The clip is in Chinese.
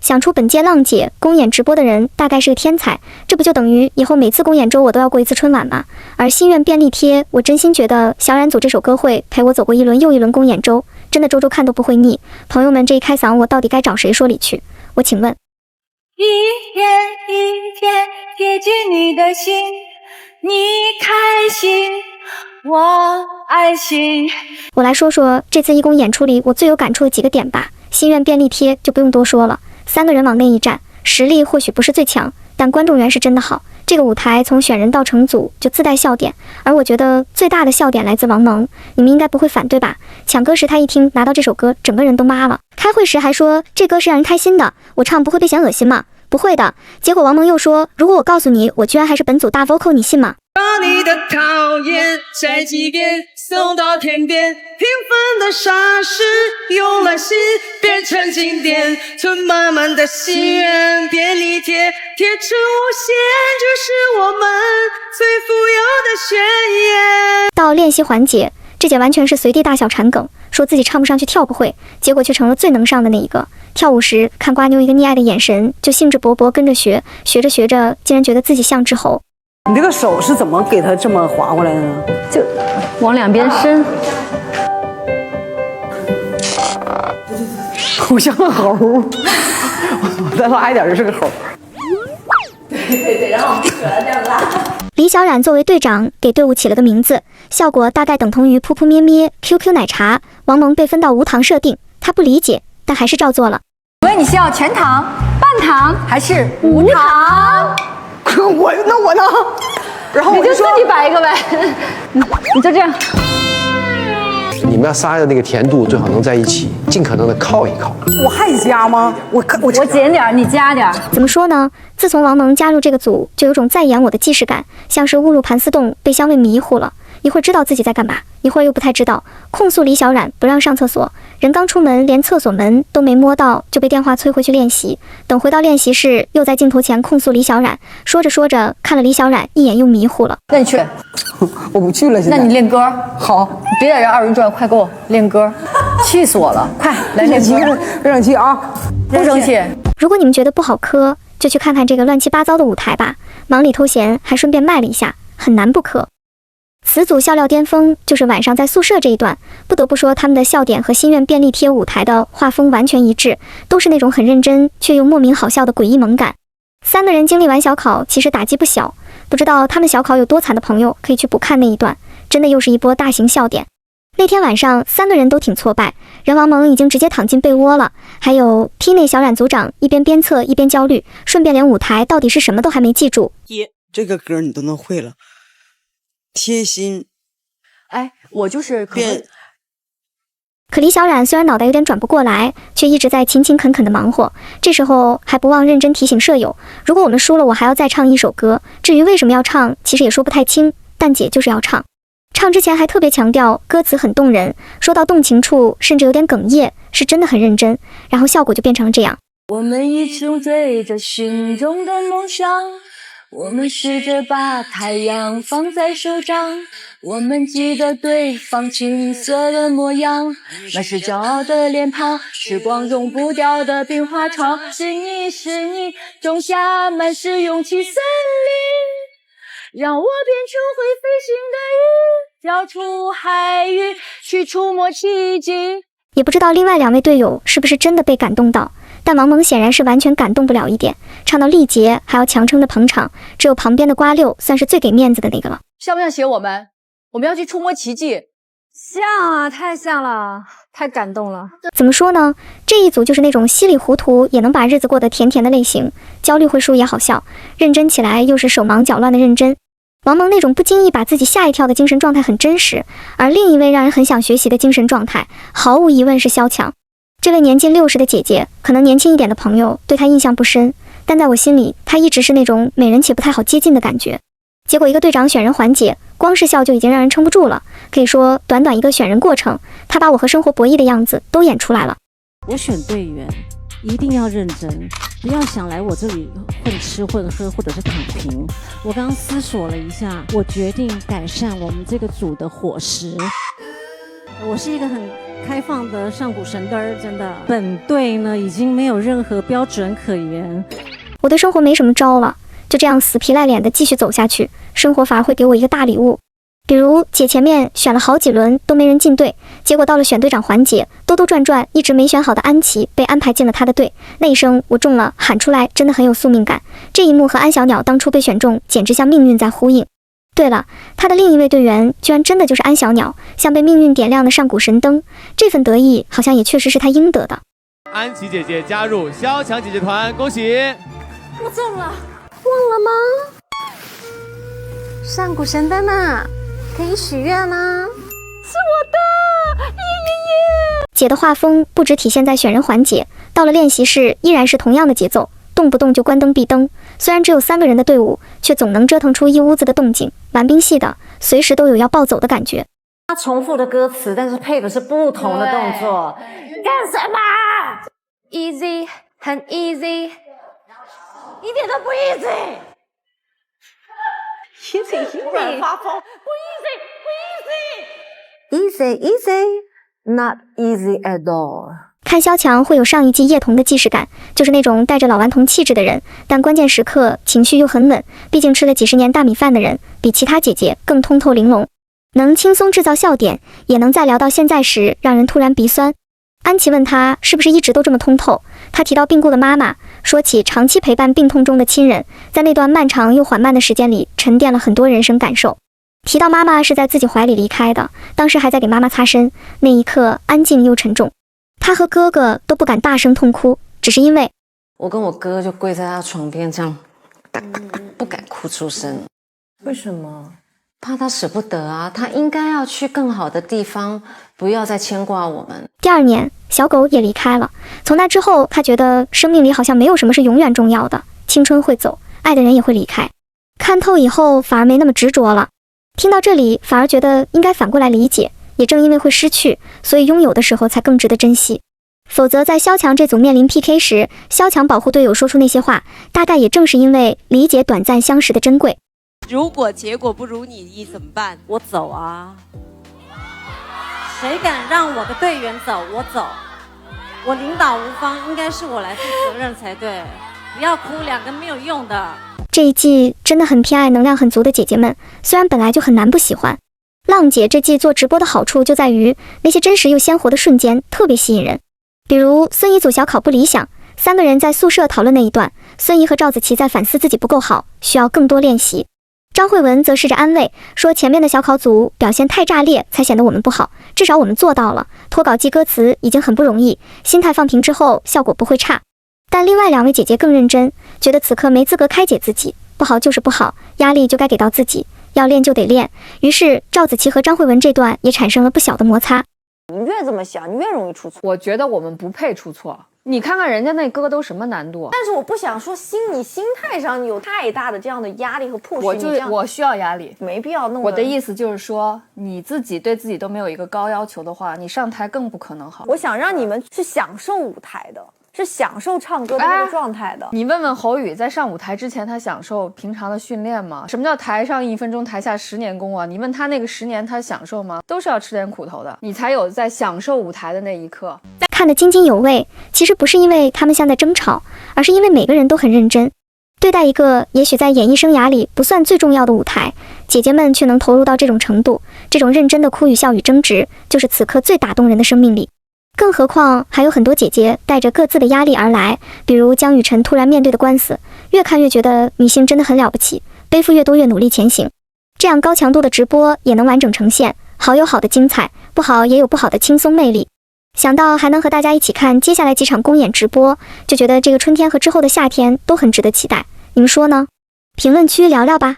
想出本届浪姐公演直播的人大概是个天才，这不就等于以后每次公演周我都要过一次春晚吗？而心愿便利贴，我真心觉得小冉组这首歌会陪我走过一轮又一轮公演周，真的周周看都不会腻。朋友们，这一开嗓我到底该找谁说理去？我请问，一天一天贴近你的心，你开心我安心。我来说说这次义工演出里我最有感触的几个点吧。心愿便利贴就不用多说了，3个人往内一站，实力或许不是最强，但观众缘是真的好。这个舞台从选人到成组就自带笑点，而我觉得最大的笑点来自王蒙，你们应该不会反对吧？抢歌时他一听拿到这首歌，整个人都麻了。开会时还说这歌是让人开心的，我唱不会被嫌恶心吗？不会的。结果王蒙又说，如果我告诉你我居然还是本组大 vocal， 你信吗？把你的讨厌再几遍送到天边，平凡的傻事用了心变成经典，存满满的心愿便利贴贴成无限，这是我们最富有的宣言。到练习环节，这姐完全是随地大小缠梗，说自己唱不上去跳不会，结果却成了最能上的那一个。跳舞时看瓜妞一个溺爱的眼神，就兴致勃勃跟着学，学着学着竟然觉得自己像只猴。你这个手是怎么给它这么划过来的呢？就往两边伸。我像个猴，我再拉一点就是个猴。对，然后扯了这样拉。李小冉作为队长给队伍起了个名字，效果大概等同于噗噗咩咩 QQ 奶茶。王蒙被分到无糖设定，他不理解，但还是照做了。请问你是要全糖、半糖还是无糖？那我呢？然后你就自己摆一个呗，你就这样。你们要杀的那个甜度最好能在一起，尽可能的靠一靠。我还加吗？我减点，你加点。怎么说呢？自从王蒙加入这个组，就有种在演我的既视感，像是误入盘丝洞，被香味迷糊了。一会儿知道自己在干嘛，一会儿又不太知道，控诉李小冉不让上厕所，人刚出门连厕所门都没摸到，就被电话催回去练习。等回到练习室，又在镜头前控诉李小冉，说着说着，看了李小冉一眼又迷糊了。那你去，我不去了。现在那你练歌好，别在这二人转，快给我练歌，气死我了！快来练歌，别生气啊，不生气。如果你们觉得不好磕，就去看看这个乱七八糟的舞台吧。忙里偷闲，还顺便卖了一下，很难不磕。此组笑料巅峰就是晚上在宿舍这一段，不得不说他们的笑点和心愿便利贴舞台的画风完全一致，都是那种很认真却又莫名好笑的诡异萌感。3个人经历完小考，其实打击不小，不知道他们小考有多惨的朋友可以去补看那一段，真的又是一波大型笑点。那天晚上3个人都挺挫败，人王蒙已经直接躺进被窝了，还有 T 内小冉组长一边鞭策一边焦虑，顺便连舞台到底是什么都还没记住。这个歌你都能会了，贴心。哎，我就是可李小冉虽然脑袋有点转不过来，却一直在勤勤恳恳的忙活，这时候还不忘认真提醒舍友，如果我们输了，我还要再唱一首歌。至于为什么要唱，其实也说不太清，但姐就是要唱。唱之前还特别强调歌词很动人，说到动情处甚至有点哽咽，是真的很认真，然后效果就变成了这样。我们一起追着心中的梦想，我们试着把太阳放在手掌，我们记得对方青涩的模样，满是骄傲的脸庞，时光融不掉的冰花窗，是你种下满是勇气森林，让我变成会飞行的鱼，跳出海域去触摸奇迹。也不知道另外2位队友是不是真的被感动到，但王蒙显然是完全感动不了一点，唱到力竭还要强撑的捧场，只有旁边的瓜六算是最给面子的那个了。像不像写我们要去触摸奇迹？像啊，太像了，太感动了。怎么说呢？这一组就是那种稀里糊涂也能把日子过得甜甜的类型，焦虑会输也好笑，认真起来又是手忙脚乱的认真。王蒙那种不经意把自己吓一跳的精神状态很真实，而另一位让人很想学习的精神状态，毫无疑问是萧蔷。这位年近60的姐姐，可能年轻一点的朋友对她印象不深，但在我心里，她一直是那种美人且不太好接近的感觉。结果一个队长选人环节，光是笑就已经让人撑不住了。可以说，短短一个选人过程，她把我和生活博弈的样子都演出来了。我选队员一定要认真，不要想来我这里混吃混喝或者是躺平。我刚刚思索了一下，我决定改善我们这个组的伙食。我是一个很开放的上古神灯儿，真的，本队呢已经没有任何标准可言。我对生活没什么招了，就这样死皮赖脸的继续走下去，生活反而会给我一个大礼物。比如姐前面选了好几轮都没人进队，结果到了选队长环节，兜兜转转一直没选好的安琪被安排进了他的队。那一声我中了喊出来真的很有宿命感，这一幕和安小鸟当初被选中简直像命运在呼应。对了，他的另一位队员居然真的就是安小鸟，像被命运点亮的上古神灯，这份得意好像也确实是他应得的。安琪姐姐加入萧蔷姐姐团，恭喜！我中了，忘了吗？上古神灯啊，可以许愿吗？是我的，耶耶耶！姐的画风不只体现在选人环节，到了练习室依然是同样的节奏，动不动就关灯闭灯。虽然只有3个人的队伍，却总能折腾出一屋子的动静，玩兵系的，随时都有要暴走的感觉。他重复的歌词，但是配的是不同的动作，干什么 ？Easy， 很 easy， 一点都不 easy。突然发疯，不 easy，not easy at all。看萧蔷会有上一季叶童的既视感，就是那种带着老顽童气质的人，但关键时刻情绪又很稳，毕竟吃了几十年大米饭的人，比其他姐姐更通透玲珑，能轻松制造笑点，也能在聊到现在时让人突然鼻酸。安琪问他是不是一直都这么通透，他提到病故的妈妈，说起长期陪伴病痛中的亲人，在那段漫长又缓慢的时间里沉淀了很多人生感受。提到妈妈是在自己怀里离开的，当时还在给妈妈擦身，那一刻安静又沉重。他和哥哥都不敢大声痛哭，只是因为我跟我哥就跪在他床边这样，不敢哭出声。为什么？怕他舍不得啊，他应该要去更好的地方，不要再牵挂我们。第2年，小狗也离开了。从那之后，他觉得生命里好像没有什么是永远重要的，青春会走，爱的人也会离开。看透以后，反而没那么执着了。听到这里，反而觉得应该反过来理解。也正因为会失去，所以拥有的时候才更值得珍惜。否则在萧蔷这组面临 PK 时，萧蔷保护队友说出那些话，大概也正是因为理解短暂相识的珍贵。如果结果不如你意怎么办？我走啊！谁敢让我的队员走，我走。我领导无方，应该是我来负责任才对。不要哭，2个没有用的。这一季真的很偏爱能量很足的姐姐们，虽然本来就很难不喜欢。浪姐这季做直播的好处就在于那些真实又鲜活的瞬间特别吸引人，比如孙怡组小考不理想，3个人在宿舍讨论那一段，孙怡和赵子琪在反思自己不够好，需要更多练习。张慧雯则试着安慰，说前面的小考组表现太炸裂，才显得我们不好，至少我们做到了，脱稿记歌词已经很不容易，心态放平之后效果不会差。但另外2位姐姐更认真，觉得此刻没资格开解自己，不好就是不好，压力就该给到自己，要练就得练。于是赵子琪和张慧雯这段也产生了不小的摩擦。你越这么想，你越容易出错。我觉得我们不配出错。你看看人家那歌都什么难度，但是我不想说你心态上有太大的这样的压力和push。我需要压力，没必要弄。我的意思就是说，你自己对自己都没有一个高要求的话，你上台更不可能好。我想让你们是享受舞台的。是享受唱歌的那个状态的。你问问侯宇，在上舞台之前，他享受平常的训练吗？什么叫台上1分钟，台下10年功啊？你问他那个10年，他享受吗？都是要吃点苦头的，你才有在享受舞台的那一刻。看得津津有味，其实不是因为他们像在争吵，而是因为每个人都很认真对待一个也许在演艺生涯里不算最重要的舞台，姐姐们却能投入到这种程度，这种认真的哭与笑与争执，就是此刻最打动人的生命力。更何况还有很多姐姐带着各自的压力而来，比如江雨晨突然面对的官司，越看越觉得女性真的很了不起，背负越多越努力前行。这样高强度的直播也能完整呈现，好有好的精彩，不好也有不好的轻松魅力。想到还能和大家一起看接下来几场公演直播，就觉得这个春天和之后的夏天都很值得期待。你们说呢？评论区聊聊吧。